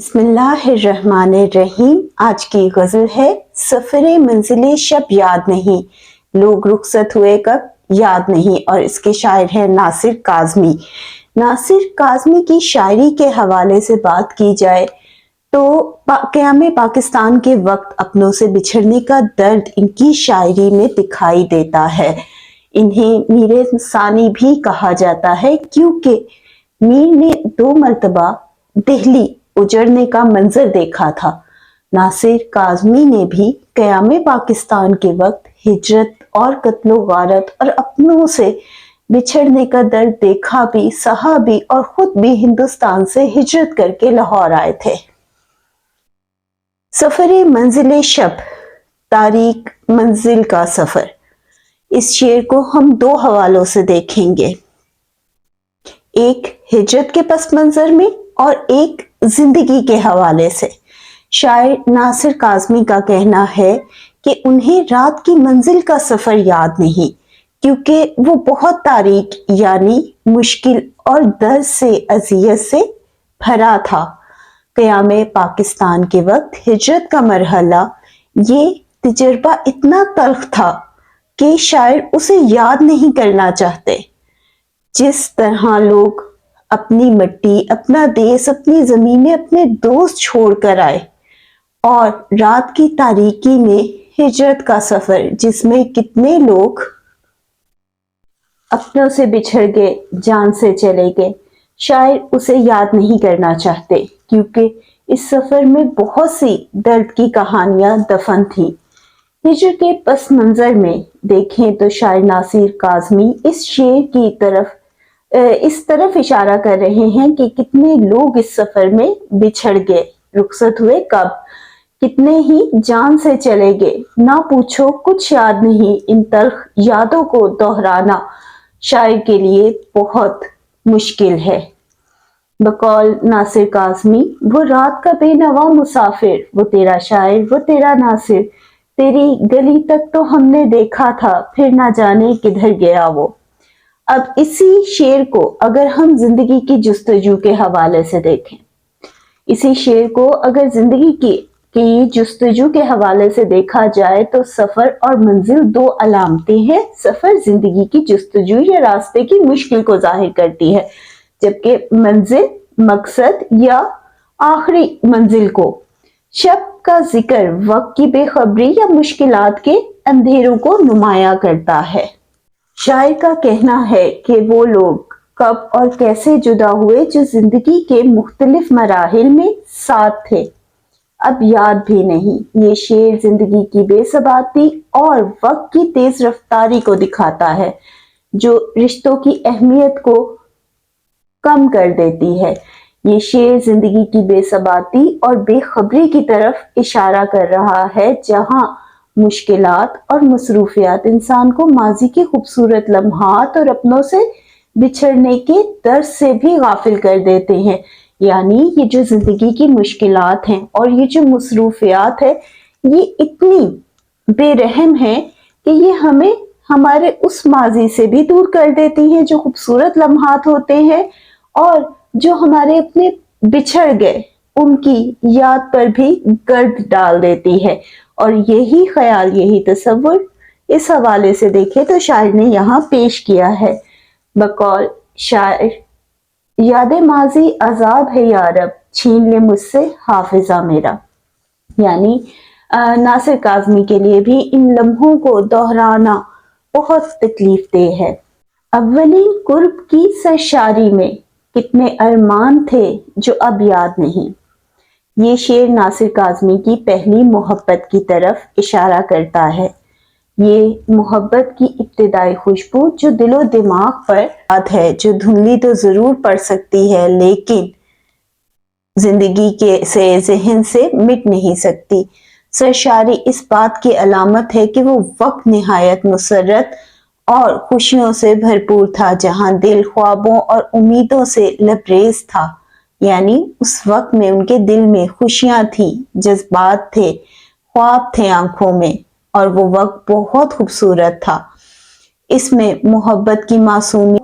بسم اللہ الرحمن الرحیم۔ آج کی غزل ہے سفر منزل شب یاد نہیں، لوگ رخصت ہوئے کب یاد نہیں، اور اس کے شاعر ہیں ناصر کاظمی۔ ناصر کاظمی کی شاعری کے حوالے سے بات کی جائے تو قیام پاکستان کے وقت اپنوں سے بچھڑنے کا درد ان کی شاعری میں دکھائی دیتا ہے۔ انہیں میر ثانی بھی کہا جاتا ہے کیونکہ میر نے 2 مرتبہ دہلی اجڑنے کا منظر دیکھا تھا۔ ناصر کاظمی نے بھی قیام پاکستان کے وقت ہجرت اور قتل و غارت اور اپنوں سے بچھڑنے کا درد دیکھا بھی، سہا بھی، اور خود بھی ہندوستان سے ہجرت کر کے لاہور آئے تھے۔ سفر منزل شب، تاریک منزل کا سفر، اس شعر کو ہم 2 حوالوں سے دیکھیں گے، ایک ہجرت کے پس منظر میں اور ایک زندگی کے حوالے سے۔ شاعر ناصر کاظمی کا کہنا ہے کہ انہیں رات کی منزل کا سفر یاد نہیں کیونکہ وہ بہت تاریک یعنی مشکل اور درد سے، اذیت سے بھرا تھا۔ قیام پاکستان کے وقت ہجرت کا مرحلہ، یہ تجربہ اتنا تلخ تھا کہ شاعر اسے یاد نہیں کرنا چاہتے۔ جس طرح لوگ اپنی مٹی، اپنا دیس، اپنی زمینیں، اپنے دوست چھوڑ کر آئے، اور رات کی تاریکی میں ہجرت کا سفر جس میں کتنے لوگ اپنوں سے بچھڑ گئے، جان سے چلے گئے، شاعر اسے یاد نہیں کرنا چاہتے کیونکہ اس سفر میں بہت سی درد کی کہانیاں دفن تھیں۔ ہجرت کے پس منظر میں دیکھیں تو شاعر ناصر کاظمی اس شعر کی اس طرف اشارہ کر رہے ہیں کہ کتنے لوگ اس سفر میں بچھڑ گئے، رخصت ہوئے کب، کتنے ہی جان سے چلے گئے، نہ پوچھو کچھ یاد نہیں۔ ان تلخ یادوں کو دہرانا شاعر کے لیے بہت مشکل ہے۔ بقول ناصر کاظمی، وہ رات کا بے نوا مسافر، وہ تیرا شاعر، وہ تیرا ناصر، تیری گلی تک تو ہم نے دیکھا تھا، پھر نہ جانے کدھر گیا وہ۔ اب اسی شعر کو اگر ہم زندگی کی جستجو کے حوالے سے دیکھیں، اسی شعر کو اگر زندگی کی جستجو کے حوالے سے دیکھا جائے تو سفر اور منزل 2 علامتیں ہیں۔ سفر زندگی کی جستجو یا راستے کی مشکل کو ظاہر کرتی ہے، جبکہ منزل مقصد یا آخری منزل کو۔ شب کا ذکر وقت کی بے خبری یا مشکلات کے اندھیروں کو نمایاں کرتا ہے۔ شاعر کا کہنا ہے کہ وہ لوگ کب اور کیسے جدا ہوئے جو زندگی کے مختلف مراحل میں ساتھ تھے، اب یاد بھی نہیں۔ یہ شعر زندگی کی بے ثباتی اور وقت کی تیز رفتاری کو دکھاتا ہے جو رشتوں کی اہمیت کو کم کر دیتی ہے۔ یہ شعر زندگی کی بے ثباتی اور بے خبری کی طرف اشارہ کر رہا ہے جہاں مشکلات اور مصروفیات انسان کو ماضی کے خوبصورت لمحات اور اپنوں سے بچھڑنے کے درد سے بھی غافل کر دیتے ہیں۔ یعنی یہ جو زندگی کی مشکلات ہیں اور یہ جو مصروفیات ہیں، یہ اتنی بے رحم ہیں کہ یہ ہمیں ہمارے اس ماضی سے بھی دور کر دیتی ہیں جو خوبصورت لمحات ہوتے ہیں، اور جو ہمارے اپنے بچھڑ گئے ان کی یاد پر بھی گرد ڈال دیتی ہے۔ اور یہی خیال، یہی تصور اس حوالے سے دیکھے تو شاعر نے یہاں پیش کیا ہے۔ بقول شاعر، یاد ماضی عذاب ہے یارب، چھین لے مجھ سے حافظہ میرا۔ یعنی ناصر کاظمی کے لیے بھی ان لمحوں کو دہرانا بہت تکلیف دہ ہے۔ اولین قرب کی سرشاری میں کتنے ارمان تھے جو اب یاد نہیں۔ یہ شعر ناصر کاظمی کی پہلی محبت کی طرف اشارہ کرتا ہے۔ یہ محبت کی ابتدائی خوشبو جو دل و دماغ پر یاد ہے، جو دھندلی تو ضرور پڑ سکتی ہے لیکن زندگی کے ذہن سے مٹ نہیں سکتی۔ سرشاری اس بات کی علامت ہے کہ وہ وقت نہایت مسرت اور خوشیوں سے بھرپور تھا، جہاں دل خوابوں اور امیدوں سے لبریز تھا۔ یعنی اس وقت میں ان کے دل میں خوشیاں تھیں، جذبات تھے، خواب تھے آنکھوں میں، اور وہ وقت بہت خوبصورت تھا۔ اس میں محبت کی معصومیت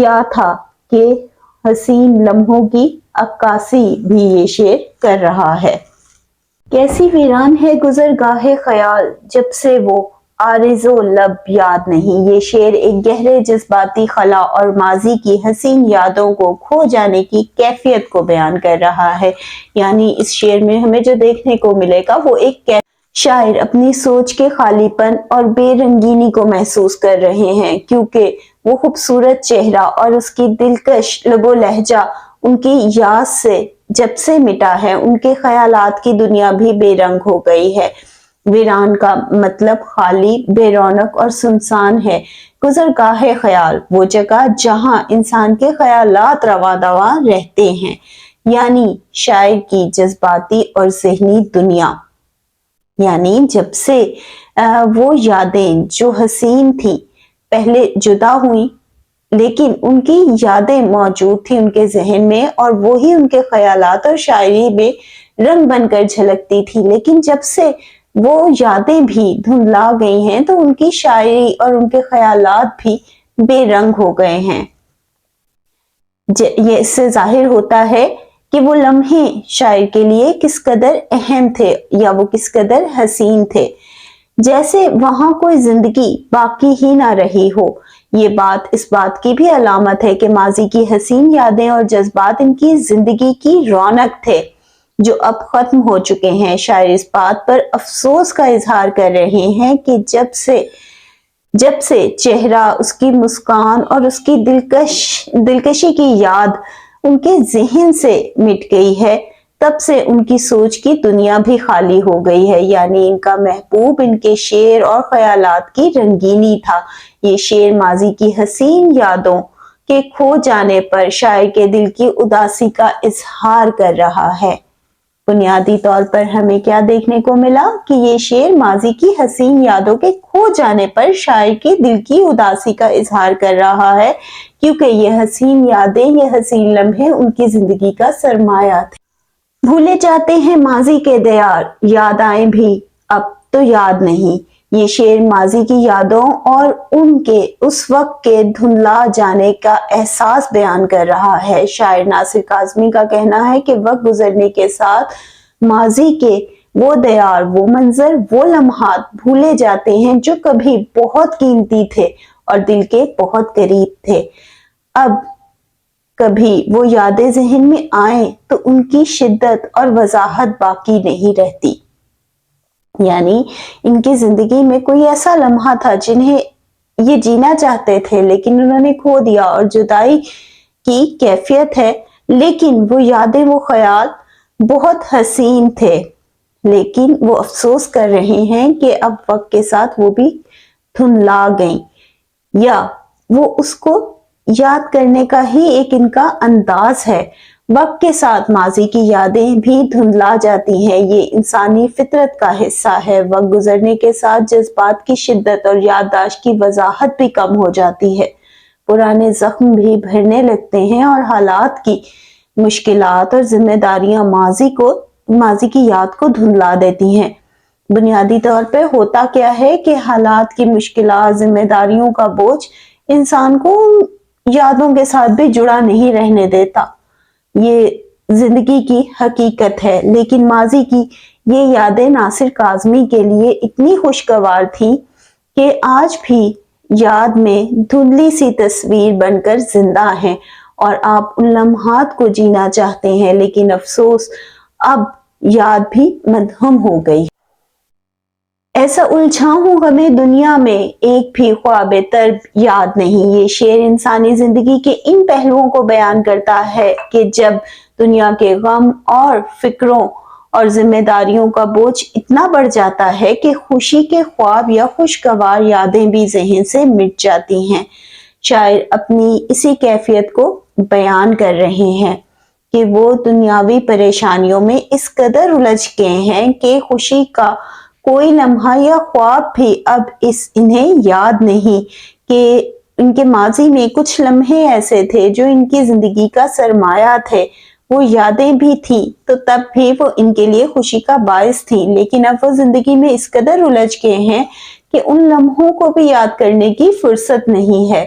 کیا تھا کہ حسین لمحوں کی عکاسی بھی یہ شعر کر رہا ہے۔ کیسی ویران ہے گزرگاہ خیال، جب سے وہ آرزو لب یاد نہیں۔ یہ شعر ایک گہرے جذباتی خلا اور ماضی کی حسین یادوں کو کھو جانے کی کیفیت کو بیان کر رہا ہے۔ یعنی اس شعر میں ہمیں جو دیکھنے کو ملے گا وہ ایک شاعر اپنی سوچ کے خالی پن اور بے رنگینی کو محسوس کر رہے ہیں، کیونکہ وہ خوبصورت چہرہ اور اس کی دلکش لب و لہجہ ان کی یاد سے جب سے مٹا ہے، ان کے خیالات کی دنیا بھی بے رنگ ہو گئی ہے۔ ویران کا مطلب خالی، بے رونق اور سنسان ہے۔ گزرگاہ خیال وہ جگہ جہاں انسان کے خیالات رواں دواں رہتے ہیں، یعنی شاعر کی جذباتی اور ذہنی دنیا۔ یعنی جب سے وہ یادیں جو حسین تھی پہلے جدا ہوئیں، لیکن ان کی یادیں موجود تھی ان کے ذہن میں، اور وہی ان کے خیالات اور شاعری میں رنگ بن کر جھلکتی تھی۔ لیکن جب سے وہ یادیں بھی دھندلا گئی ہیں تو ان کی شاعری اور ان کے خیالات بھی بے رنگ ہو گئے ہیں۔ یہ اس سے ظاہر ہوتا ہے کہ وہ لمحے شاعر کے لیے کس قدر اہم تھے یا وہ کس قدر حسین تھے، جیسے وہاں کوئی زندگی باقی ہی نہ رہی ہو۔ یہ بات اس بات کی بھی علامت ہے کہ ماضی کی حسین یادیں اور جذبات ان کی زندگی کی رونق تھے جو اب ختم ہو چکے ہیں۔ شاعر اس بات پر افسوس کا اظہار کر رہے ہیں کہ جب سے چہرہ، اس کی مسکان اور اس کی دلکشی کی یاد ان کے ذہن سے مٹ گئی ہے، تب سے ان کی سوچ کی دنیا بھی خالی ہو گئی ہے۔ یعنی ان کا محبوب ان کے شعر اور خیالات کی رنگینی تھا۔ یہ شعر ماضی کی حسین یادوں کے کھو جانے پر شاعر کے دل کی اداسی کا اظہار کر رہا ہے۔ بنیادی طور پر ہمیں کیا دیکھنے کو ملا کہ یہ شعر ماضی کی حسین یادوں کے کھو جانے پر شاعر کے دل کی اداسی کا اظہار کر رہا ہے، کیونکہ یہ حسین یادیں، یہ حسین لمحے ان کی زندگی کا سرمایہ تھے۔ بھولے جاتے ہیں ماضی کے دیار، یاد آئیں بھی اب تو یاد نہیں۔ یہ شعر ماضی کی یادوں اور ان کے اس وقت کے دھندلا جانے کا احساس بیان کر رہا ہے۔ شاعر ناصر کاظمی کا کہنا ہے کہ وقت گزرنے کے ساتھ ماضی کے وہ دیار، وہ منظر، وہ لمحات بھولے جاتے ہیں جو کبھی بہت قیمتی تھے اور دل کے بہت قریب تھے۔ اب کبھی وہ یادیں ذہن میں آئیں تو ان کی شدت اور وضاحت باقی نہیں رہتی۔ یعنی ان کی زندگی میں کوئی ایسا لمحہ تھا جنہیں یہ جینا چاہتے تھے لیکن انہوں نے کھو دیا، اور جدائی کی کیفیت ہے، لیکن وہ یادیں، وہ خیال بہت حسین تھے، لیکن وہ افسوس کر رہے ہیں کہ اب وقت کے ساتھ وہ بھی دھندلا گئیں، یا وہ اس کو یاد کرنے کا ہی ایک ان کا انداز ہے۔ وقت کے ساتھ ماضی کی یادیں بھی دھندلا جاتی ہیں، یہ انسانی فطرت کا حصہ ہے۔ وقت گزرنے کے ساتھ جذبات کی شدت اور یادداشت کی وضاحت بھی کم ہو جاتی ہے، پرانے زخم بھی بھرنے لگتے ہیں، اور حالات کی مشکلات اور ذمہ داریاں ماضی کی یاد کو دھندلا دیتی ہیں۔ بنیادی طور پہ ہوتا کیا ہے کہ حالات کی مشکلات، ذمہ داریوں کا بوجھ انسان کو یادوں کے ساتھ بھی جڑا نہیں رہنے دیتا۔ یہ زندگی کی حقیقت ہے، لیکن ماضی کی یہ یادیں ناصر کاظمی کے لیے اتنی خوشگوار تھیں کہ آج بھی یاد میں دھندلی سی تصویر بن کر زندہ ہیں، اور آپ ان لمحات کو جینا چاہتے ہیں، لیکن افسوس اب یاد بھی مدھم ہو گئی۔ ایسا الجھا ہوں غمِ دنیا میں، ایک بھی خواب طرب یاد نہیں۔ یہ شعر انسانی زندگی کے ان پہلوؤں کو بیان کرتا ہے کہ جب دنیا کے غم اور فکروں اور ذمہ داریوں کا بوجھ اتنا بڑھ جاتا ہے کہ خوشی کے خواب یا خوشگوار یادیں بھی ذہن سے مٹ جاتی ہیں۔ شاعر اپنی اسی کیفیت کو بیان کر رہے ہیں کہ وہ دنیاوی پریشانیوں میں اس قدر الجھ گئے ہیں کہ خوشی کا کوئی لمحہ یا خواب بھی اب انہیں یاد نہیں، کہ ان کے ماضی میں کچھ لمحے ایسے تھے جو ان کی زندگی کا سرمایہ تھے، وہ یادیں بھی تھیں تو تب بھی وہ ان کے لیے خوشی کا باعث تھیں، لیکن اب وہ زندگی میں اس قدر الجھ گئے ہیں کہ ان لمحوں کو بھی یاد کرنے کی فرصت نہیں ہے۔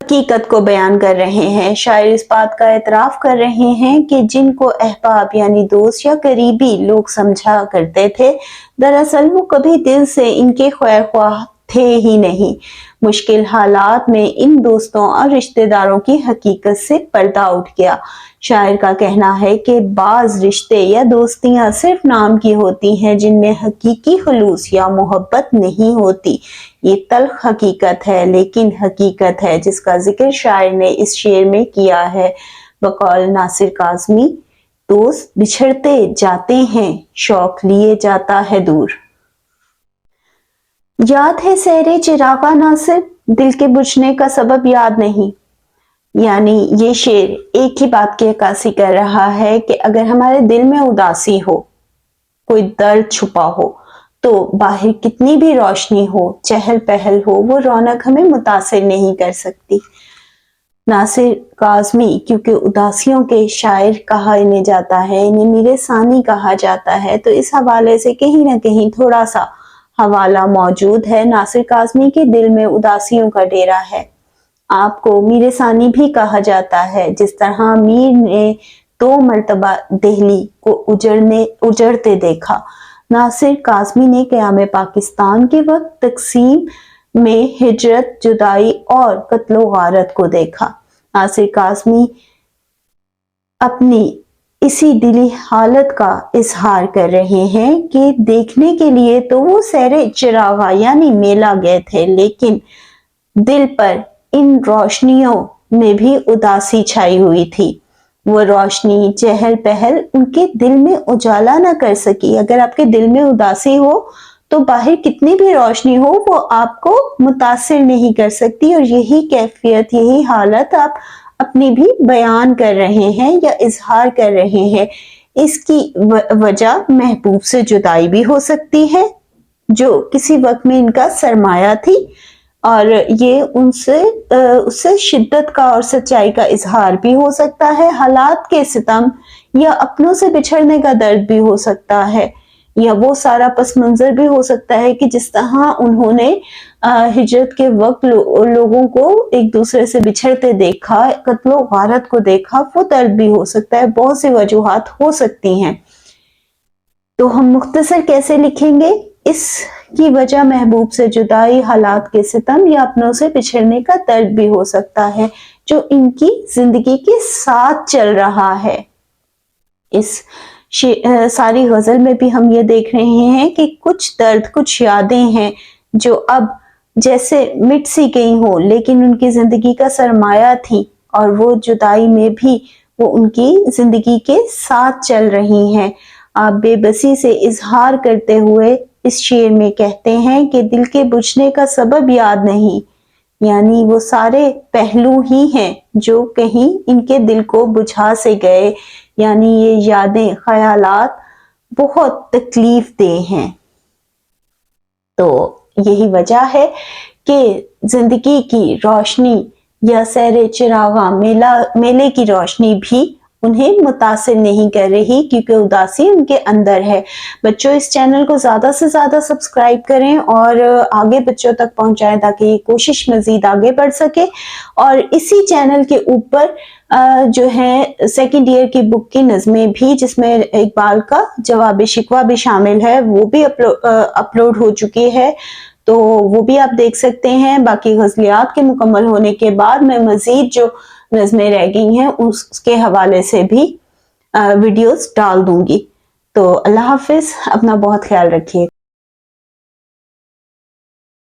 حقیقت کو بیان کر رہے ہیں۔ شاعر اس بات کا اعتراف کر رہے ہیں کہ جن کو احباب یعنی دوست یا قریبی لوگ سمجھا کرتے تھے، دراصل وہ کبھی دل سے ان کے خیر خواہ تھے ہی نہیں۔ مشکل حالات میں ان دوستوں اور رشتہ داروں کی حقیقت سے پردہ اٹھ گیا۔ شاعر کا کہنا ہے کہ بعض رشتے یا دوستیاں صرف نام کی ہوتی ہیں، جن میں حقیقی خلوص یا محبت نہیں ہوتی۔ یہ تلخ حقیقت ہے، لیکن حقیقت ہے جس کا ذکر شاعر نے اس شعر میں کیا ہے۔ بقول ناصر کاظمی، دوست بچھڑتے جاتے ہیں، شوق لیے جاتا ہے دور۔ یاد ہے سحر چراغاں ناصر، دل کے بجھنے کا سبب یاد نہیں۔ یعنی یہ شعر ایک ہی بات کی عکاسی کر رہا ہے کہ اگر ہمارے دل میں اداسی ہو، کوئی درد چھپا ہو، تو باہر کتنی بھی روشنی ہو، چہل پہل ہو، وہ رونق ہمیں متاثر نہیں کر سکتی۔ ناصر کاظمی کیونکہ اداسیوں کے شاعر کہا انہیں جاتا ہے، انہیں میر ثانی کہا جاتا ہے، تو اس حوالے سے کہیں نہ کہیں تھوڑا سا حوالہ موجود ہے۔ ناصر کاظمی کے دل میں اداسیوں کا ڈیرا ہے۔ آپ کو میر ثانی بھی کہا جاتا ہے، جس طرح میر نے 2 مرتبہ دہلی کو اجڑتے دیکھا، ناصر کاظمی نے قیام پاکستان کے وقت تقسیم میں ہجرت، جدائی اور قتل و غارت کو دیکھا۔ ناصر کاظمی اپنی اسی دلی حالت کا اظہار کر رہے ہیں کہ دیکھنے کے لیے تو وہ سحر چراغاں یعنی میلہ گئے تھے، لیکن دل پر ان روشنیوں میں بھی اداسی چھائی ہوئی تھی۔ وہ روشنی، چہل پہل ان کے دل میں اجالا نہ کر سکی۔ اگر آپ کے دل میں اداسی ہو تو باہر کتنی بھی روشنی ہو وہ آپ کو متاثر نہیں کر سکتی، اور یہی کیفیت، یہی حالت آپ اپنی بھی بیان کر رہے ہیں یا اظہار کر رہے ہیں۔ اس کی وجہ محبوب سے جدائی بھی ہو سکتی ہے، جو کسی وقت میں ان کا سرمایہ تھی، اور یہ ان سے شدت کا اور سچائی کا اظہار بھی ہو سکتا ہے۔ حالات کے ستم یا اپنوں سے بچھڑنے کا درد بھی ہو سکتا ہے، یا وہ سارا پس منظر بھی ہو سکتا ہے کہ جس طرح انہوں نے ہجرت کے وقت لوگوں کو ایک دوسرے سے بچھڑتے دیکھا، قتل و غارت کو دیکھا، وہ درد بھی ہو سکتا ہے۔ بہت سی وجوہات ہو سکتی ہیں، تو ہم مختصر کیسے لکھیں گے؟ اس کی وجہ محبوب سے جدائی، حالات کے ستم یا اپنوں سے بچھڑنے کا درد بھی ہو سکتا ہے، جو ان کی زندگی کے ساتھ چل رہا ہے۔ اس ساری غزل میں بھی ہم یہ دیکھ رہے ہیں کہ کچھ درد، کچھ یادیں ہیں جو اب جیسے مٹ سی گئی ہوں، لیکن ان کی زندگی کا سرمایہ تھی، اور وہ جدائی میں بھی وہ ان کی زندگی کے ساتھ چل رہی ہیں۔ آپ بے بسی سے اظہار کرتے ہوئے اس شعر میں کہتے ہیں کہ دل کے بجھنے کا سبب یاد نہیں، یعنی وہ سارے پہلو ہی ہیں جو کہیں ان کے دل کو بجھا سے گئے، یعنی یہ یادیں، خیالات بہت تکلیف دہ ہیں۔ تو یہی وجہ ہے کہ زندگی کی روشنی یا سحر چراغاں، میلے کی روشنی بھی انہیں متاثر نہیں کر رہی، کیونکہ اداسی ان کے اندر ہے۔ بچوں، اس چینل کو زیادہ سے زیادہ سبسکرائب کریں اور آگے بچوں تک پہنچائیں تاکہ یہ کوشش مزید آگے بڑھ سکے۔ اور اسی چینل کے اوپر جو ہے سیکنڈ ایئر کی بک کی نظمیں بھی، جس میں اقبال کا جواب شکوہ بھی شامل ہے، وہ بھی اپلوڈ ہو چکی ہے، تو وہ بھی آپ دیکھ سکتے ہیں۔ باقی غزلیات کے مکمل ہونے کے بعد میں مزید جو نظمیں رہ گئی ہیں اس کے حوالے سے بھی ویڈیوز ڈال دوں گی۔ تو اللہ حافظ، اپنا بہت خیال رکھیے۔